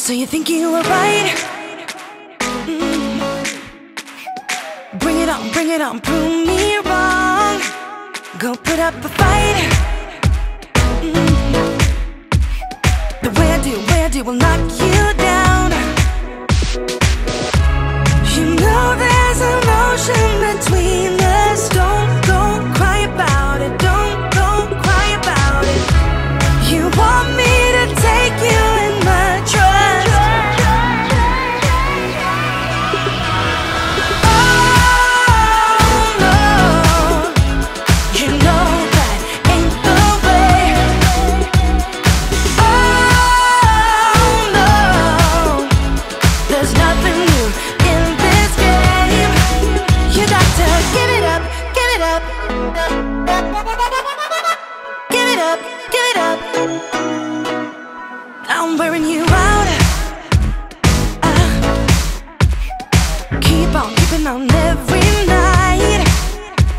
So you think you were right? Bring it on, prove me wrong. Go put up a fight. The way I do will knock you down. You know there's an ocean between us. Don't go cry about it. Don't go cry about it. You want me to take you in my trust. I'm wearing you out. Keep on keeping on every night.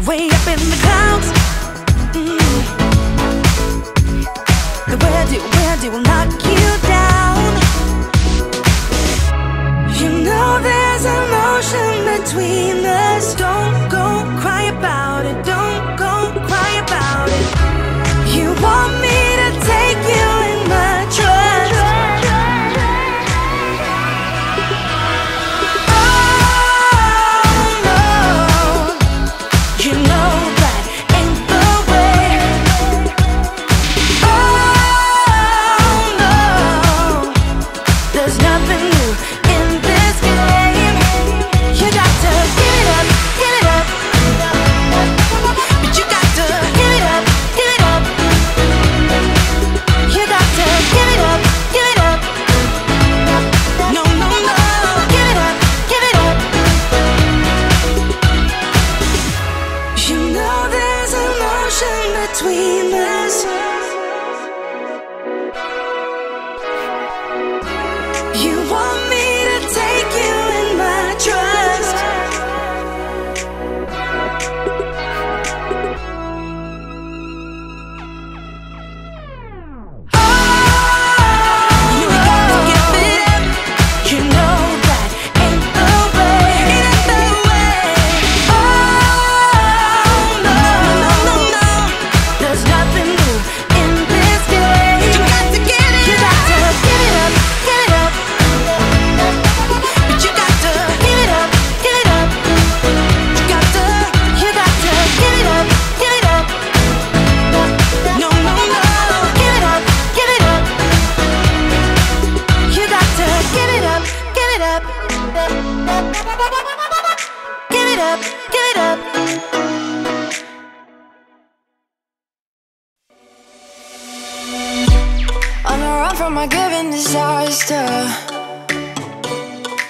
Way up in the clouds. The way I do will knock you down. You know there's an ocean between us. Don't go cry about it. Don't go cry about it. You want me to take you in my trust. From my given disaster,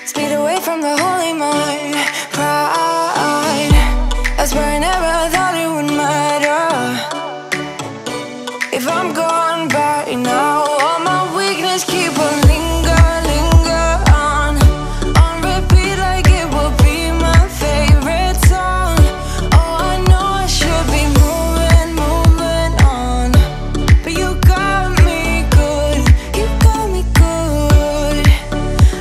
speed away from the holy mind. Pride, I swear I never thought it would matter. If I'm gone by now, all my weakness keep on linger on repeat like it will be my favorite song. Oh, I know I should be moving on, but you got me good. You got me good.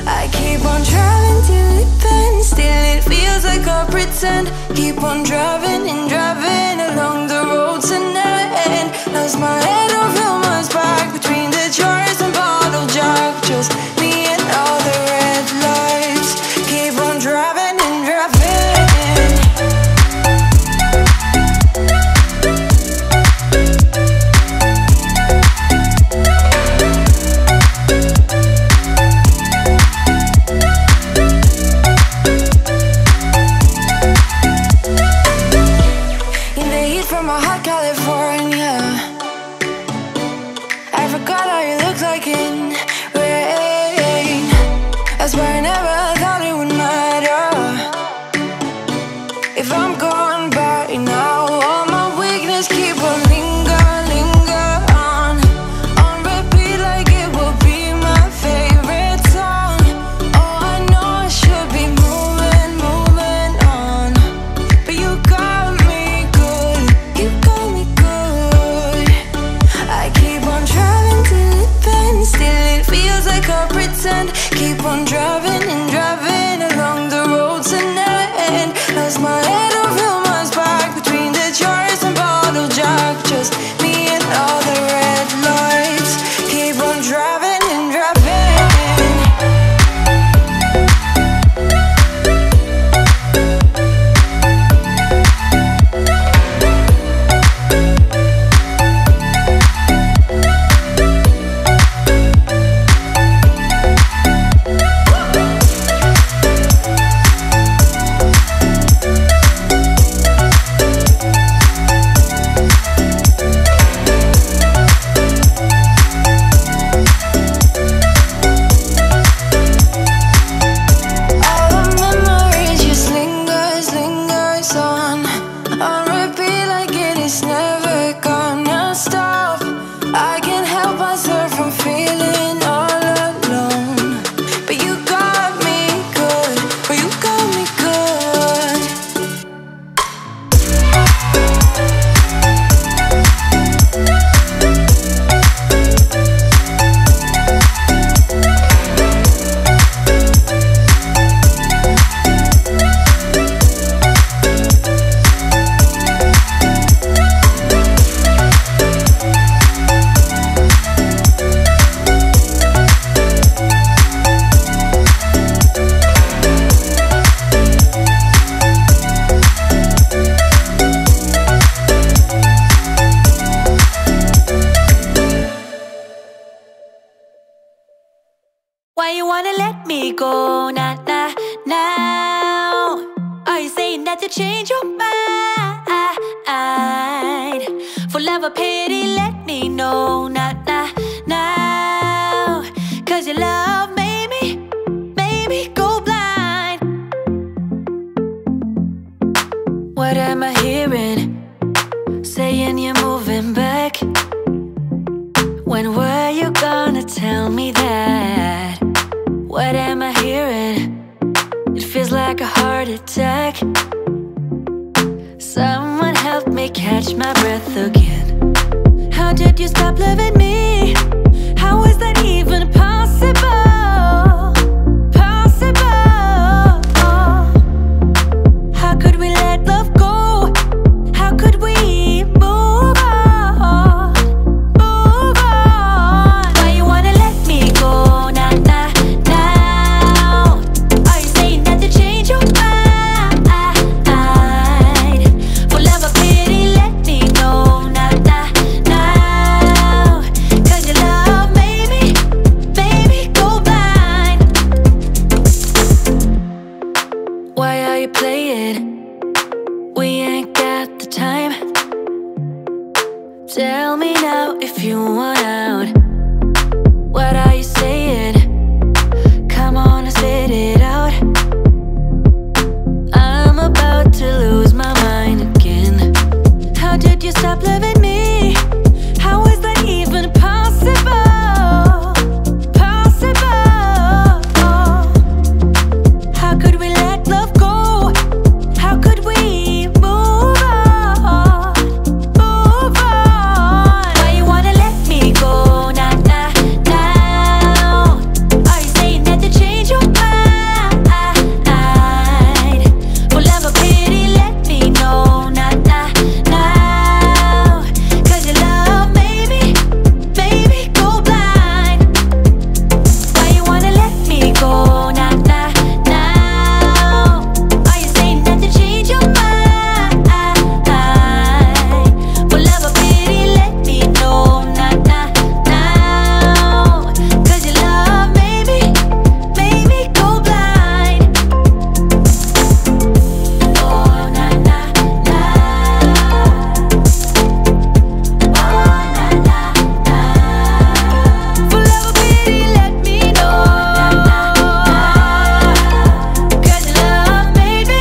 I keep on driving till it bends, still it feels like I pretend. Keep on driving and driving along the road tonight. Lost my head, don't feel my spark between the jars and bottle jack. Just me and all the red lights. Keep on driving and driving. Why you wanna let me go? Nah, nah, now. Are you saying that you change your mind? For love or pity, let me know. Nah, nah, now. Cause your love made me go blind. What am I hearing? Saying you're moving back. When were you gonna tell me that? What am I hearing? It feels like a heart attack. Someone help me catch my breath again. How did you stop loving me? How is that even possible? Possible. How could we let love go? How could we move on? Move on. Why you wanna let me go? Nah, nah, now. Are you saying that you change your mind? For love or pity, let me know. Nah, nah, now. Cause your love made me go blind. Why are you playing? We ain't got the time. Tell me now if you want out. What are you saying? Come on and spit it out. I'm about to lose my mind again. How did you stop loving me? How is that even possible? Possible. How could we let love go? How could we move on? Move on. Why you wanna let me go? Nah, nah, now. Are you saying that you change your mind? For love or pity, let me know. Nah, nah, now. Cause your love made me go blind. Why you wanna let me go? Nah, nah, now. Are you saying that you change your mind? For love or pity, let me know. Nah, nah, now. Cause your love made me go blind. Oh, nah, nah, now. Oh, nah, nah, now. For love or pity, let me know. Cause your love made me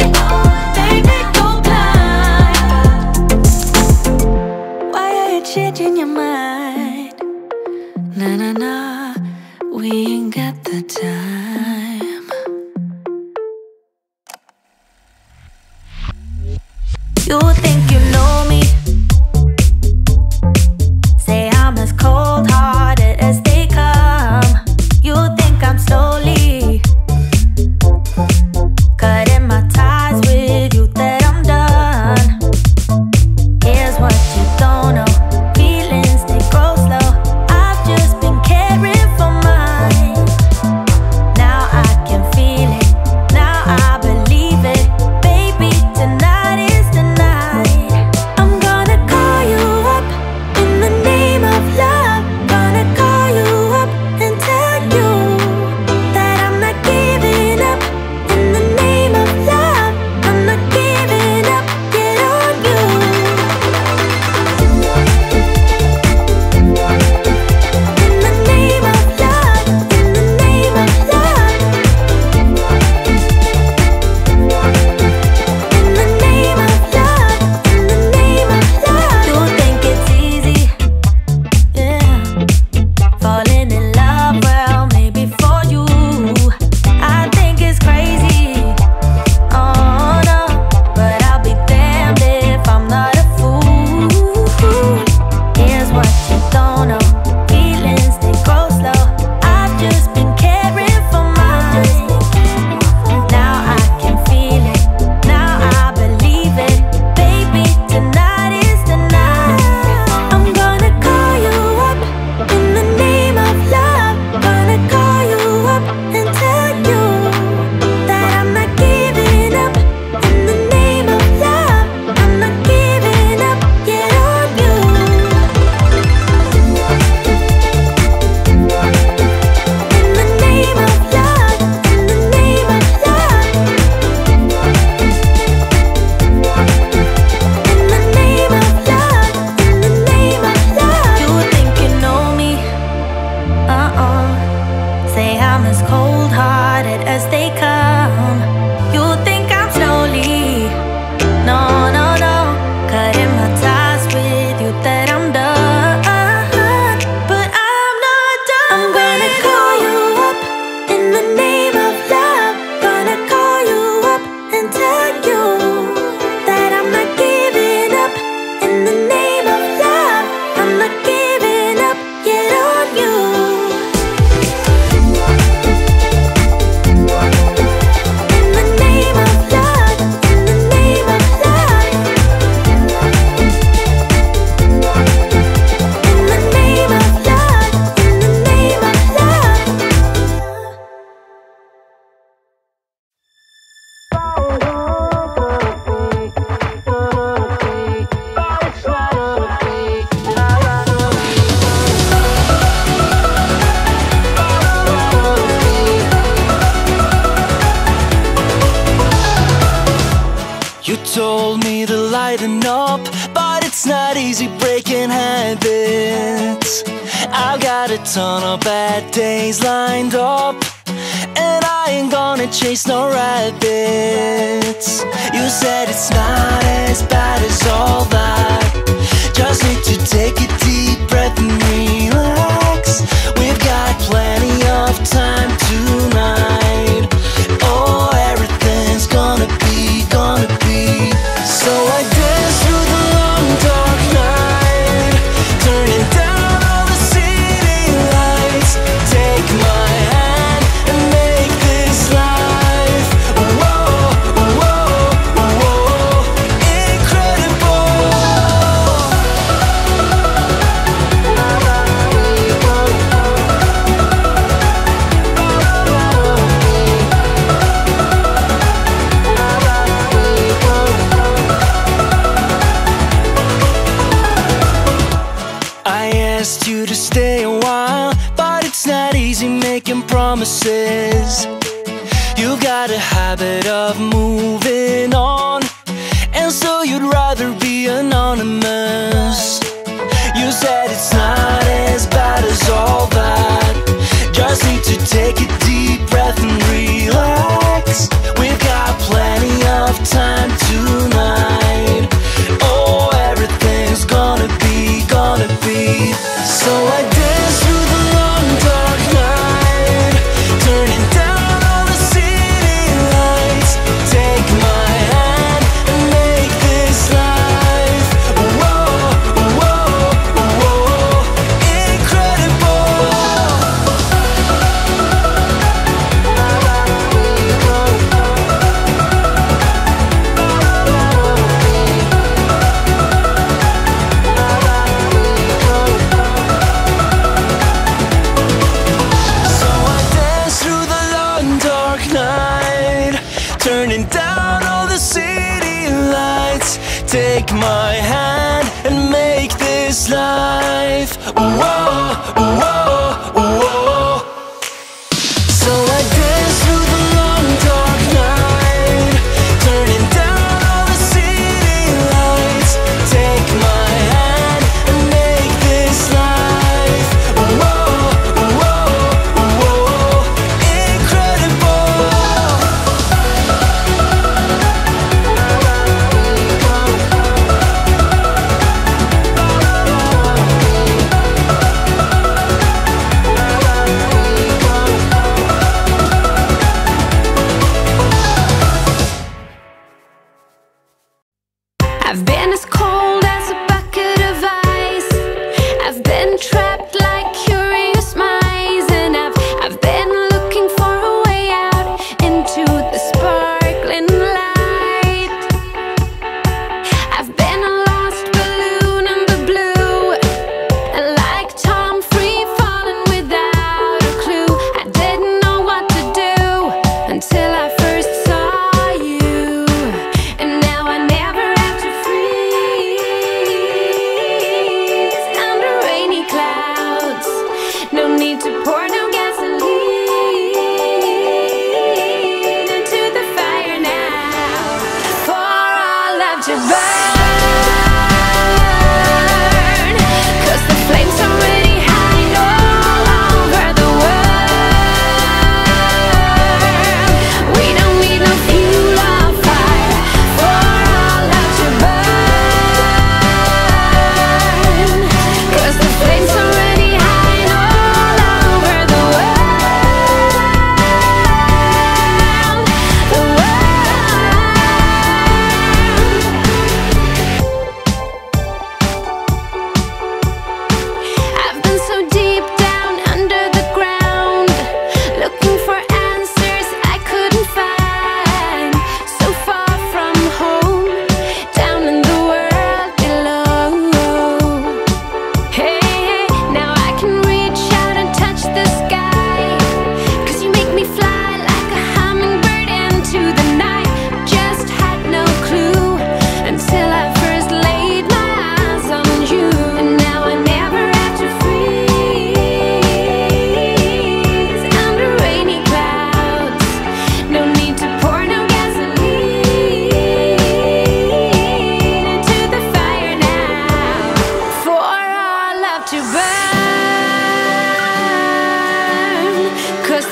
go blind. Why are you changing your mind? Nah, nah, nah, we ain't got the time. You think you know me? Say I'm as cold-hearted as they come. You think I'm slowly cutting my ties with you, that I'm done. Here's what you don't know. Feelings, they grow slow. I've just been caring for mine. Now I can feel it. Now I believe it. Baby, tonight is the night. I'm as cold-hearted as they come. You think I'm slowly, no, no, no, cutting my ties with you that I'm done. But I'm not done. I'm gonna call you up in the name of love. Gonna call you up and tell you that I'm not giving up. In the name of love, I'm not giving up yet on you. In the name of love, in the name of love. In the name of love, in the name of love. You told me to lighten up, but it's not easy breaking habits. I've got a ton of bad days lined up, and I ain't gonna chase no rabbits. You said it's not as bad as all that. Just need to take a deep breath and relax. We've got plenty of time tonight. Oh, everything's gonna be. So I dance through the long dark night, turning down all the city lights. Take my hand and make this life, whoa, whoa, whoa, incredible. I asked you to stay a while, but it's not easy making promises. You've got a habit of moving on, and so you'd rather be anonymous. You said it's not as bad as all that. Just need to take a deep breath and relax. We've got plenty of time tonight. Oh, everything's gonna be. So I dance through the long dark night, turning down all the city lights. Take my hand and make this life, whoa, whoa, whoa, incredible. Turning down all the city lights. Take my hand and make this life, whoa, whoa, whoa. So I dance through the long dark night, turning down all the city lights. Take my hand and make this life, whoa, whoa, whoa, incredible.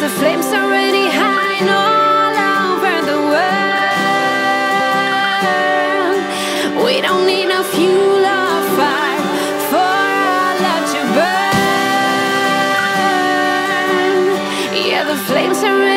the flames already high all over the world. We don't need no fuel or fire for our love to burn. Yeah, the flames already